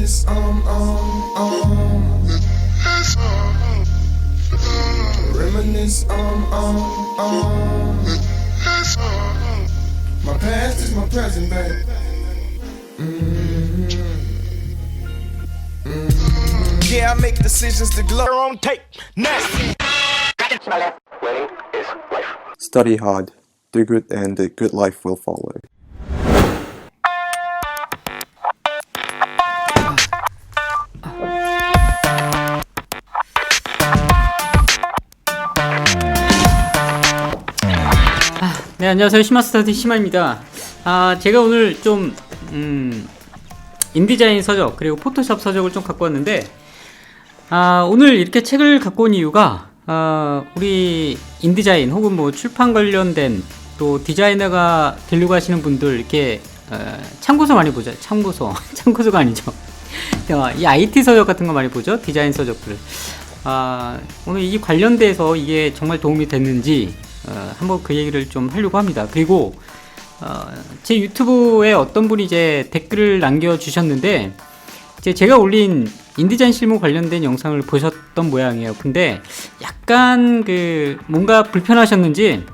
Reminisce, reminisce, my past is my present, babe. Yeah, I make decisions to glow on tape. Next. Study hard, do good, and a good life will follow. 네, 안녕하세요. 시마스터디 시마입니다. 제가 오늘 좀 인디자인 서적 그리고 포토샵 서적을 좀 갖고 왔는데, 오늘 이렇게 책을 갖고 온 이유가 우리 인디자인 혹은 뭐 출판 관련된 또 디자이너가 되려고 하시는 분들 이렇게 참고서 많이 보죠. 참고서가 아니죠. 이 IT 서적 같은 거 많이 보죠. 디자인 서적들. 오늘 이 관련돼서 이게 정말 도움이 됐는지 한번 그 얘기를 좀 하려고 합니다. 그리고 제 유튜브에 어떤 분이 이제 댓글을 남겨주셨는데, 제가 올린 인디자인 실무 관련된 영상을 보셨던 모양이에요. 근데 약간 뭔가 불편하셨는지,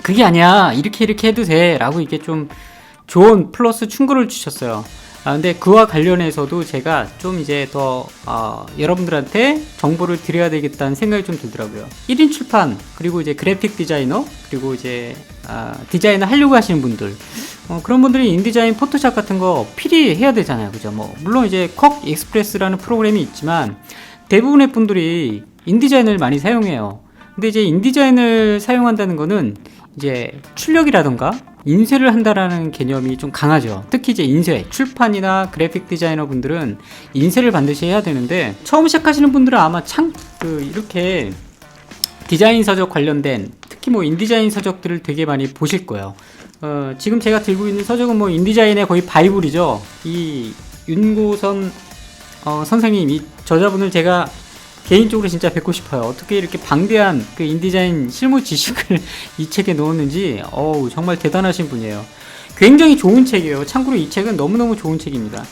그게 아니야, 이렇게 해도 돼 라고 이게 좀 좋은 플러스 충고를 주셨어요. 근데 그와 관련해서도 제가 좀 이제 더 여러분들한테 정보를 드려야 되겠다는 생각이 좀 들더라고요. 1인 출판, 그리고 이제 그래픽 디자이너, 그리고 이제 디자이너 하려고 하시는 분들, 그런 분들이 인디자인 포토샵 같은 거 필히 해야 되잖아요. 그죠? 물론 이제 콕 익스프레스라는 프로그램이 있지만 대부분의 분들이 인디자인을 많이 사용해요. 근데 이제 인디자인을 사용한다는 거는 이제 출력이라던가 인쇄를 한다라는 개념이 좀 강하죠. 특히 이제 인쇄, 출판이나 그래픽 디자이너 분들은 인쇄를 반드시 해야 되는데, 처음 시작하시는 분들은 아마 이렇게 디자인 서적 관련된, 특히 뭐 인디자인 서적들을 되게 많이 보실 거예요. 지금 제가 들고 있는 서적은 뭐 인디자인의 거의 바이블이죠. 이 윤고선 선생님, 이 저자분을 제가 개인적으로 진짜 뵙고 싶어요. 어떻게 이렇게 방대한 그 인디자인 실무 지식을 이 책에 넣었는지, 정말 대단하신 분이에요. 굉장히 좋은 책이에요. 참고로 이 책은 너무너무 좋은 책입니다.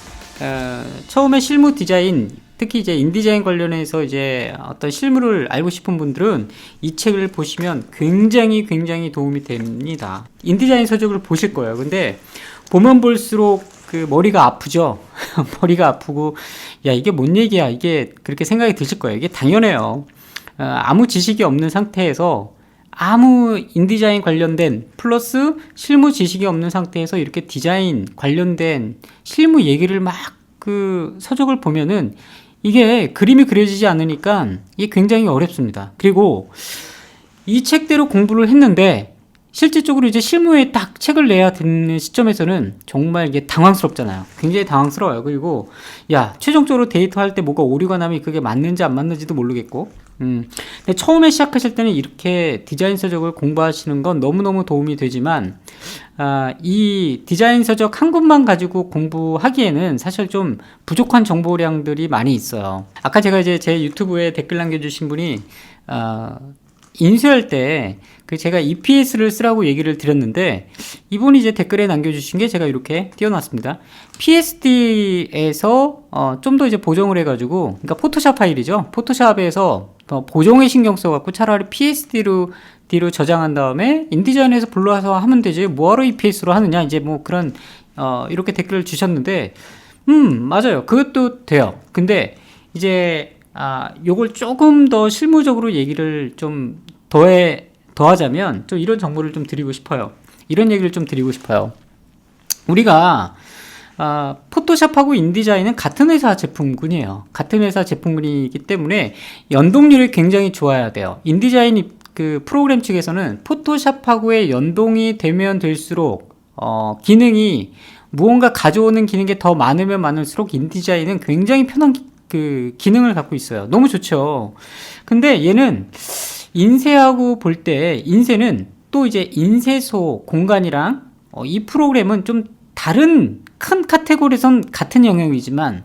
처음에 실무 디자인, 특히 이제 인디자인 관련해서 이제 어떤 실무를 알고 싶은 분들은 이 책을 보시면 굉장히 도움이 됩니다. 인디자인 서적을 보실 거예요. 근데 보면 볼수록 머리가 아프죠. 머리가 아프고, 야, 이게 뭔 얘기야, 이게 그렇게 생각이 드실 거예요. 이게 당연해요. 아무 지식이 없는 상태에서, 아무 인디자인 관련된 플러스 실무 지식이 없는 상태에서 이렇게 디자인 관련된 실무 얘기를 막 서적을 보면은 이게 그림이 그려지지 않으니까 이게 굉장히 어렵습니다. 그리고 이 책대로 공부를 했는데 실질적으로 이제 실무에 딱 책을 내야 되는 시점에서는 정말 이게 당황스럽잖아요. 굉장히 당황스러워요. 그리고 최종적으로 데이터 할 때 뭐가 오류가 나면 그게 맞는지 안 맞는지도 모르겠고, 근데 처음에 시작하실 때는 이렇게 디자인 서적을 공부하시는 건 너무너무 도움이 되지만, 이 디자인 서적 한 권만 가지고 공부하기에는 사실 좀 부족한 정보량들이 많이 있어요. 아까 제가 이제 제 유튜브에 댓글 남겨주신 분이 인쇄할 때 제가 EPS를 쓰라고 얘기를 드렸는데, 이분이 이제 댓글에 남겨주신 게 제가 이렇게 띄워놨습니다. PSD에서 좀 더 이제 보정을 해가지고, 그러니까 포토샵 파일이죠. 포토샵에서 더 보정에 신경 써갖고 차라리 PSD로 저장한 다음에 인디자인에서 불러와서 하면 되지, 뭐하러 EPS로 하느냐, 이제 뭐 그런 이렇게 댓글을 주셨는데, 맞아요. 그것도 돼요. 근데 이제 요걸 조금 더 실무적으로 얘기를 좀 더하자면, 좀 이런 정보를 좀 드리고 싶어요. 이런 얘기를 좀 드리고 싶어요. 우리가 포토샵하고 인디자인은 같은 회사 제품군이에요. 같은 회사 제품군이기 때문에 연동률이 굉장히 좋아야 돼요. 인디자인 프로그램 측에서는 포토샵하고의 연동이 되면 될수록 기능이, 무언가 가져오는 기능이 더 많으면 많을수록 인디자인은 굉장히 편한 기능을 갖고 있어요. 너무 좋죠. 근데 얘는 인쇄하고 볼 때, 인쇄는 또 이제 인쇄소 공간이랑 이 프로그램은 좀 다른 큰 카테고리에선 같은 영역이지만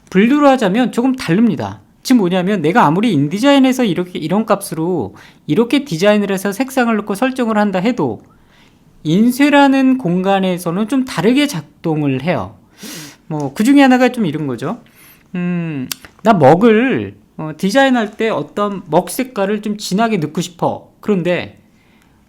분류를 하자면 조금 다릅니다. 지금 뭐냐면, 내가 아무리 인디자인에서 이런 값으로 이렇게 디자인을 해서 색상을 넣고 설정을 한다 해도 인쇄라는 공간에서는 좀 다르게 작동을 해요. 뭐 그 중에 하나가 좀 이런 거죠. 나 먹을 디자인할 때 어떤 먹 색깔을 좀 진하게 넣고 싶어. 그런데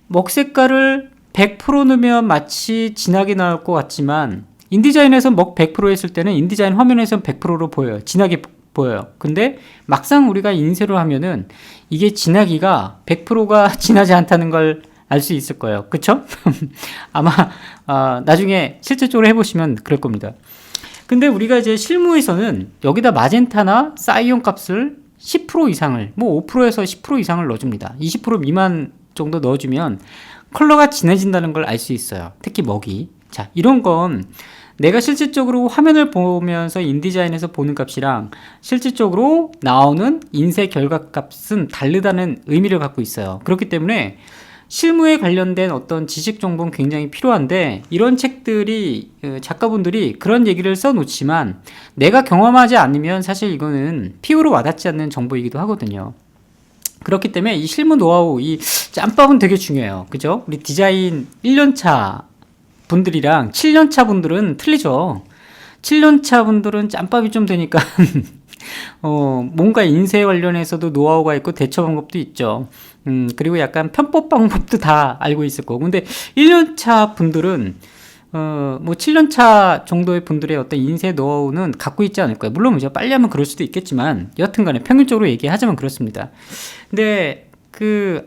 먹 색깔을 100% 넣으면 마치 진하게 나올 것 같지만 인디자인에서 먹 100% 했을 때는 인디자인 화면에서는 100%로 보여요. 진하게 보여요. 근데 막상 우리가 인쇄를 하면은 이게 진하기가 100%가 진하지 않다는 걸 알 수 있을 거예요. 그쵸? 아마 나중에 실질적으로 해보시면 그럴 겁니다. 근데 우리가 이제 실무에서는 여기다 마젠타나 사이온 값을 10% 이상을, 뭐 5%에서 10% 이상을 넣어줍니다. 20% 미만 정도 넣어주면 컬러가 진해진다는 걸 알 수 있어요. 특히 먹이. 자, 이런 건 내가 실질적으로 화면을 보면서 인디자인에서 보는 값이랑 실질적으로 나오는 인쇄 결과 값은 다르다는 의미를 갖고 있어요. 그렇기 때문에 실무에 관련된 어떤 지식 정보는 굉장히 필요한데 이런 책들이 작가분들이 그런 얘기를 써놓지만 내가 경험하지 않으면 사실 이거는 피부로 와닿지 않는 정보이기도 하거든요. 그렇기 때문에 이 실무 노하우, 이 짬밥은 되게 중요해요. 그죠? 우리 디자인 1년차 분들이랑 7년차 분들은 틀리죠. 7년차 분들은 짬밥이 좀 되니까 뭔가 인쇄 관련해서도 노하우가 있고 대처 방법도 있죠. 그리고 약간 편법 방법도 다 알고 있을 거고. 근데 1년차 분들은 뭐 7년차 정도의 분들의 어떤 인쇄 노하우는 갖고 있지 않을 거예요. 물론 이제 빨리 하면 그럴 수도 있겠지만 여하튼 간에 평균적으로 얘기하자면 그렇습니다. 근데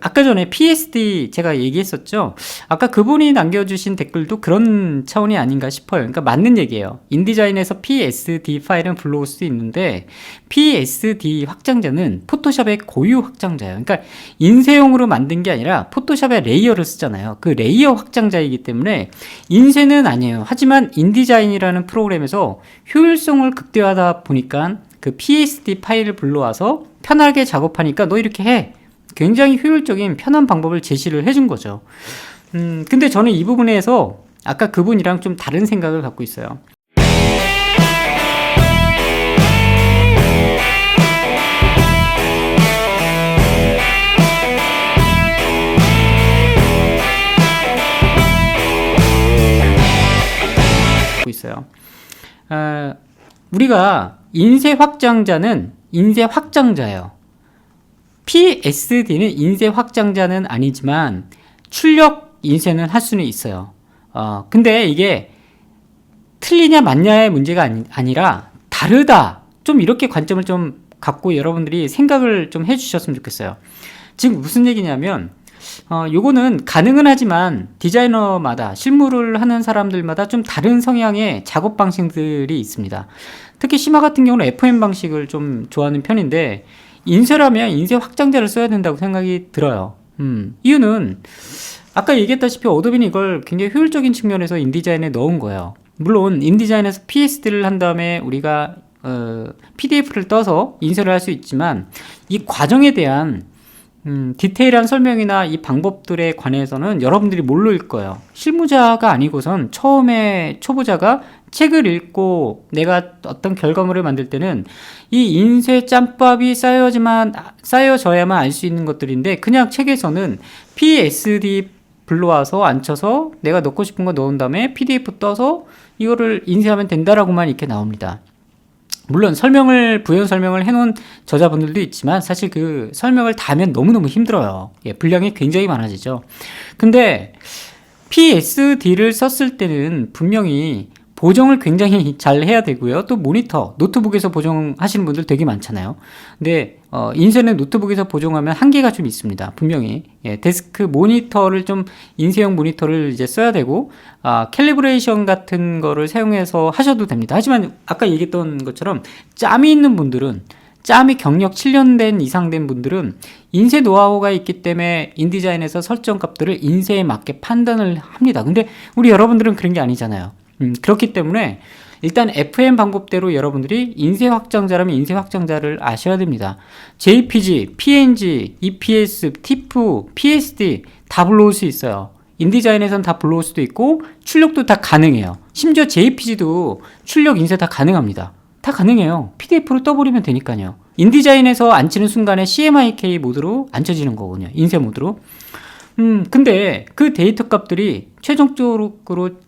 아까 전에 PSD 제가 얘기했었죠. 아까 그분이 남겨주신 댓글도 그런 차원이 아닌가 싶어요. 그러니까 맞는 얘기예요. 인디자인에서 PSD 파일은 불러올 수도 있는데 PSD 확장자는 포토샵의 고유 확장자예요. 그러니까 인쇄용으로 만든 게 아니라 포토샵의 레이어를 쓰잖아요. 그 레이어 확장자이기 때문에 인쇄는 아니에요. 하지만 인디자인이라는 프로그램에서 효율성을 극대화하다 보니까 그 PSD 파일을 불러와서 편하게 작업하니까 너 이렇게 해. 굉장히 효율적인 편한 방법을 제시를 해준 거죠. 근데 저는 이 부분에서 아까 그분이랑 좀 다른 생각을 갖고 있어요. 우리가 인쇄 확장자는 인쇄 확장자예요. PSD는 인쇄 확장자는 아니지만 출력 인쇄는 할 수는 있어요. 근데 이게 틀리냐 맞냐의 문제가 아니라 다르다. 좀 이렇게 관점을 좀 갖고 여러분들이 생각을 좀 해주셨으면 좋겠어요. 지금 무슨 얘기냐면 요거는 가능은 하지만 디자이너마다 실무를 하는 사람들마다 좀 다른 성향의 작업 방식들이 있습니다. 특히 심화 같은 경우는 FM 방식을 좀 좋아하는 편인데 인쇄라면 인쇄 확장자를 써야 된다고 생각이 들어요. 이유는 아까 얘기했다시피 어도비는 이걸 굉장히 효율적인 측면에서 인디자인에 넣은 거예요. 물론 인디자인에서 PSD를 한 다음에 우리가 PDF를 떠서 인쇄를 할 수 있지만 이 과정에 대한 디테일한 설명이나 이 방법들에 관해서는 여러분들이 모를 거예요. 실무자가 아니고선 처음에 초보자가 책을 읽고 내가 어떤 결과물을 만들 때는 이 인쇄 짬밥이 쌓여져야만 알 수 있는 것들인데 그냥 책에서는 PSD 불러와서 앉혀서 내가 넣고 싶은 거 넣은 다음에 PDF 떠서 이거를 인쇄하면 된다라고만 이렇게 나옵니다. 물론 부연 설명을 해놓은 저자분들도 있지만 사실 그 설명을 다 하면 너무너무 힘들어요. 분량이 굉장히 많아지죠. 근데 PSD를 썼을 때는 분명히 보정을 굉장히 잘 해야 되고요. 또 모니터, 노트북에서 보정하시는 분들 되게 많잖아요. 근데 인쇄는 노트북에서 보정하면 한계가 좀 있습니다. 분명히 데스크 모니터를 좀 인쇄용 모니터를 이제 써야 되고 캘리브레이션 같은 거를 사용해서 하셔도 됩니다. 하지만 아까 얘기했던 것처럼 짬이 있는 분들은 짬이 경력 7년 된 이상 된 분들은 인쇄 노하우가 있기 때문에 인디자인에서 설정 값들을 인쇄에 맞게 판단을 합니다. 근데 우리 여러분들은 그런 게 아니잖아요. 그렇기 때문에 일단 FM 방법대로 여러분들이 인쇄 확장자라면 인쇄 확장자를 아셔야 됩니다. JPG, PNG, EPS, TIFF, PSD 다 불러올 수 있어요. 인디자인에서는 다 불러올 수도 있고 출력도 다 가능해요. 심지어 JPG도 출력 인쇄 다 가능합니다. 다 가능해요. PDF로 떠버리면 되니까요. 인디자인에서 앉히는 순간에 CMYK 모드로 앉혀지는 거군요. 인쇄 모드로. 근데 그 데이터 값들이 최종적으로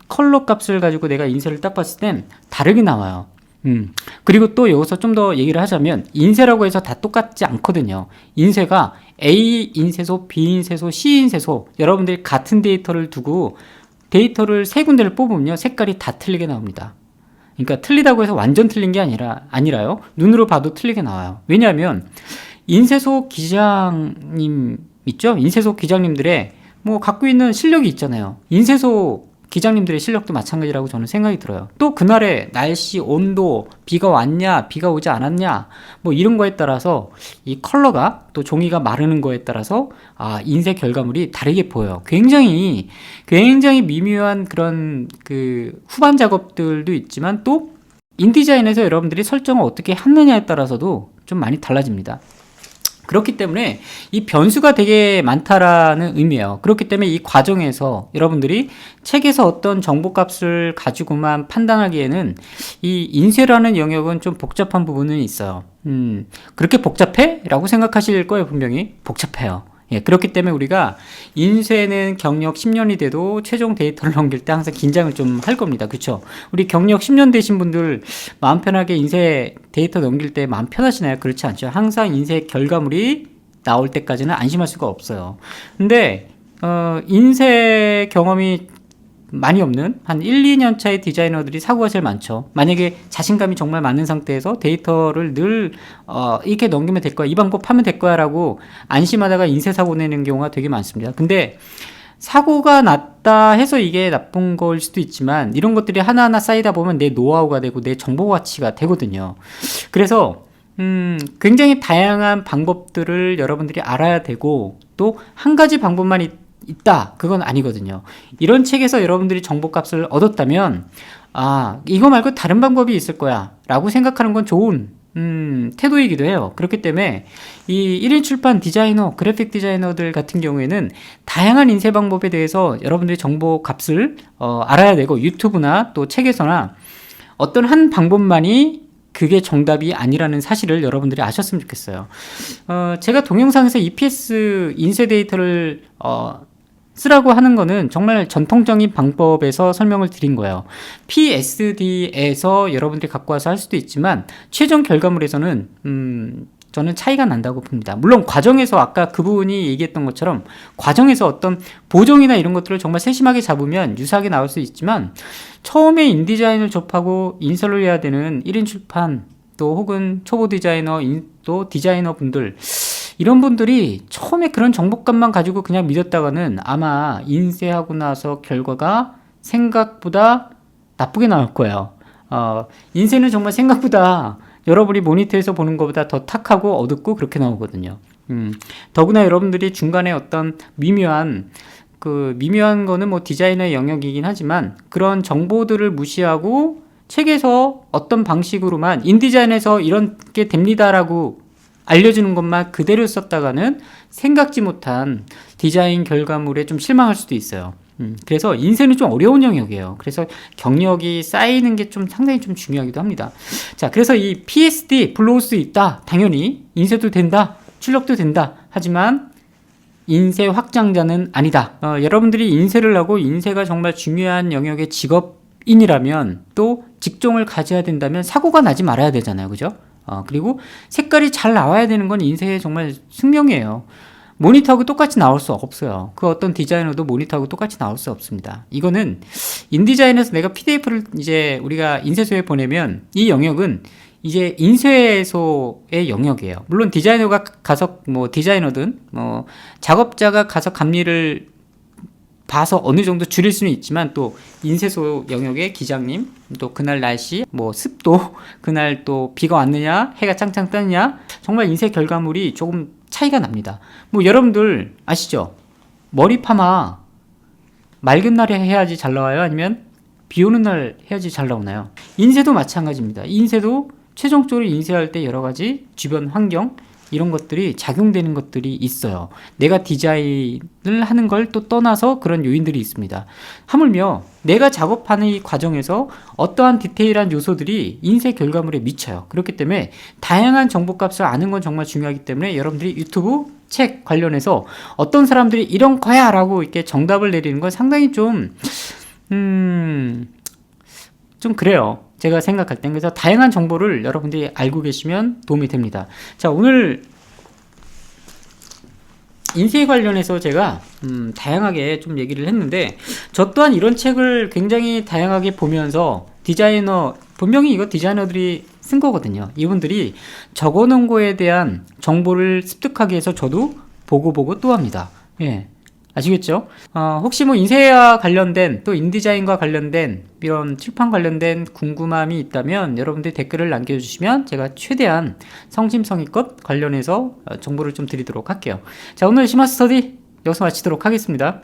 컬러 값을 가지고 내가 인쇄를 딱 봤을 땐 다르게 나와요. 그리고 또 여기서 좀 더 얘기를 하자면 인쇄라고 해서 다 똑같지 않거든요. 인쇄가 A 인쇄소, B 인쇄소, C 인쇄소 여러분들이 같은 데이터를 두고 데이터를 세 군데를 뽑으면요 색깔이 다 틀리게 나옵니다. 그러니까 틀리다고 해서 완전 틀린 게 아니라요. 눈으로 봐도 틀리게 나와요. 왜냐하면 인쇄소 기장님 있죠? 인쇄소 기장님들의 뭐 갖고 있는 실력이 있잖아요. 인쇄소 기장님들의 실력도 마찬가지라고 저는 생각이 들어요. 또 그날의 날씨, 온도, 비가 왔냐, 비가 오지 않았냐, 뭐 이런 거에 따라서 이 컬러가 또 종이가 마르는 거에 따라서 인쇄 결과물이 다르게 보여요. 굉장히 미묘한 그런 그 후반 작업들도 있지만 또 인디자인에서 여러분들이 설정을 어떻게 하느냐에 따라서도 좀 많이 달라집니다. 그렇기 때문에 이 변수가 되게 많다라는 의미예요. 그렇기 때문에 이 과정에서 여러분들이 책에서 어떤 정보값을 가지고만 판단하기에는 이 인쇄라는 영역은 좀 복잡한 부분은 있어요. 그렇게 복잡해? 라고 생각하실 거예요. 분명히 복잡해요. 예, 그렇기 때문에 우리가 인쇄는 경력 10년이 돼도 최종 데이터를 넘길 때 항상 긴장을 좀 할 겁니다. 그렇죠? 우리 경력 10년 되신 분들 마음 편하게 인쇄 데이터 넘길 때 마음 편하시나요? 그렇지 않죠. 항상 인쇄 결과물이 나올 때까지는 안심할 수가 없어요. 근데 인쇄 경험이 많이 없는 한 1, 2년 차의 디자이너들이 사고가 제일 많죠. 만약에 자신감이 정말 많은 상태에서 데이터를 늘 이렇게 넘기면 될 거야, 이 방법 하면 될 거야 라고 안심하다가 인쇄 사고 내는 경우가 되게 많습니다. 근데 사고가 났다 해서 이게 나쁜 걸 수도 있지만 이런 것들이 하나하나 쌓이다 보면 내 노하우가 되고 내 정보 가치가 되거든요. 그래서 굉장히 다양한 방법들을 여러분들이 알아야 되고 또 한 가지 방법만 있다 그건 아니거든요. 이런 책에서 여러분들이 정보값을 얻었다면 이거 말고 다른 방법이 있을 거야 라고 생각하는 건 좋은 태도이기도 해요. 그렇기 때문에 이 1인 출판 디자이너, 그래픽 디자이너들 같은 경우에는 다양한 인쇄 방법에 대해서 여러분들이 정보값을 알아야 되고 유튜브나 또 책에서나 어떤 한 방법만이 그게 정답이 아니라는 사실을 여러분들이 아셨으면 좋겠어요. 제가 동영상에서 EPS 인쇄 데이터를 쓰라고 하는 거는 정말 전통적인 방법에서 설명을 드린 거예요. PSD에서 여러분들이 갖고 와서 할 수도 있지만 최종 결과물에서는 저는 차이가 난다고 봅니다. 물론 과정에서 아까 그분이 얘기했던 것처럼 과정에서 어떤 보정이나 이런 것들을 정말 세심하게 잡으면 유사하게 나올 수 있지만 처음에 인디자인을 접하고 인쇄를 해야 되는 1인 출판 또 혹은 초보 디자이너 또 디자이너 분들 이런 분들이 처음에 그런 정보값만 가지고 그냥 믿었다가는 아마 인쇄하고 나서 결과가 생각보다 나쁘게 나올 거예요. 인쇄는 정말 생각보다 여러분이 모니터에서 보는 것보다 더 탁하고 어둡고 그렇게 나오거든요. 더구나 여러분들이 중간에 어떤 미묘한 거는 뭐 디자이너의 영역이긴 하지만 그런 정보들을 무시하고 책에서 어떤 방식으로만 인디자인에서 이렇게 됩니다라고 알려주는 것만 그대로 썼다가는 생각지 못한 디자인 결과물에 좀 실망할 수도 있어요. 그래서 인쇄는 좀 어려운 영역이에요. 그래서 경력이 쌓이는 게 좀 상당히 좀 중요하기도 합니다. 자, 그래서 이 PSD 불러올 수 있다. 당연히 인쇄도 된다. 출력도 된다. 하지만 인쇄 확장자는 아니다. 여러분들이 인쇄를 하고 인쇄가 정말 중요한 영역의 직업인이라면 또 직종을 가져야 된다면 사고가 나지 말아야 되잖아요. 그죠? 그리고 색깔이 잘 나와야 되는 건 인쇄의 정말 숙명이에요. 모니터하고 똑같이 나올 수 없어요. 그 어떤 디자이너도 모니터하고 똑같이 나올 수 없습니다. 이거는 인디자인에서 내가 PDF를 이제 우리가 인쇄소에 보내면 이 영역은 이제 인쇄소의 영역이에요. 물론 디자이너가 가서 디자이너든 작업자가 가서 감리를 봐서 어느 정도 줄일 수는 있지만 또 인쇄소 영역의 기장님 또 그날 날씨 습도 그날 또 비가 왔느냐 해가 짱짱 뜨느냐 정말 인쇄 결과물이 조금 차이가 납니다. 여러분들 아시죠? 머리 파마 맑은 날에 해야지 잘 나와요? 아니면 비 오는 날 해야지 잘 나오나요? 인쇄도 마찬가지입니다. 인쇄도 최종적으로 인쇄할 때 여러 가지 주변 환경 이런 것들이 작용되는 것들이 있어요. 내가 디자인을 하는 걸 또 떠나서 그런 요인들이 있습니다. 하물며 내가 작업하는 이 과정에서 어떠한 디테일한 요소들이 인쇄 결과물에 미쳐요. 그렇기 때문에 다양한 정보값을 아는 건 정말 중요하기 때문에 여러분들이 유튜브 책 관련해서 어떤 사람들이 이런 거야 라고 이렇게 정답을 내리는 건 상당히 좀 그래요. 제가 생각할 땐. 그래서 다양한 정보를 여러분들이 알고 계시면 도움이 됩니다. 자, 오늘 인쇄 관련해서 제가 다양하게 좀 얘기를 했는데, 저 또한 이런 책을 굉장히 다양하게 보면서 분명히 이거 디자이너들이 쓴 거거든요. 이분들이 적어놓은 거에 대한 정보를 습득하기 위해서 저도 보고 또 합니다. 예. 아시겠죠? 혹시 뭐 인쇄와 관련된 또 인디자인과 관련된 이런 출판 관련된 궁금함이 있다면 여러분들이 댓글을 남겨주시면 제가 최대한 성심성의껏 관련해서 정보를 좀 드리도록 할게요. 자, 오늘 심화스터디 여기서 마치도록 하겠습니다.